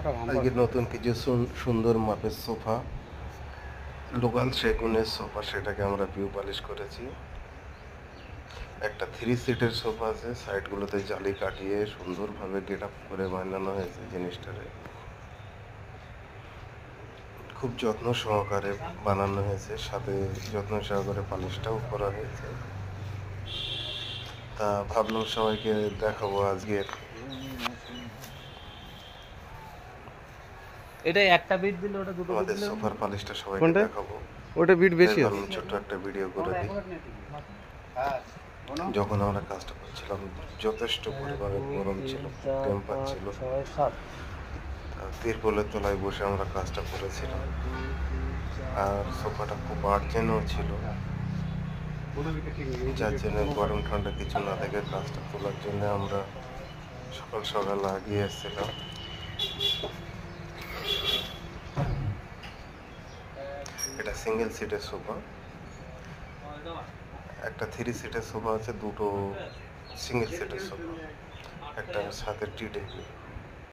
আজকে নতুন কিছু সুন্দর মাপের সোফা, লোকাল সেগুনের সোফা, সেটাকে আমরা ভিউ পালিশ করেছি। একটা 3 সিটের সোফা আছে, সাইডগুলোতে জালি কাটিয়ে সুন্দরভাবে গেট আপ করে বানানো হয়েছে জিনিসটারে। খুব যত্ন সহকারে বানানো হয়েছে, সাথে যত্ন সহকারে পালিশটাও করা হয়েছে। তা ভাবলাম সবাইকে দেখাবো আজকের। এটা একটা বিট দিলে ওটা দুটো আমাদের দিলে সোফার পালিশটা সবাইকে দেখাবো। ওটা বিট বেশি আছে। ছোট্ট একটা ভিডিও করে দিই। যখন আমরা কাজটা করছিলাম যথেষ্ট পরিমাণে গরম ছিল, টেম্পার ছিল। তিরপলের তলায় বসে আমরা কাজটা করেছিলাম, আর সোফাটা খুব আর্জেন্টও ছিল, যার জন্য গরম ঠান্ডা কিছু না দেখে কাজটা তোলার জন্য আমরা সকাল সকাল আগিয়ে এসেছিলাম। এটা সিঙ্গেল সিটের সোফা, একটা 3 সিটের সোফা আছে, দুটো সিঙ্গেল সিটের সোফা, একটা সাথে টি টেবিল।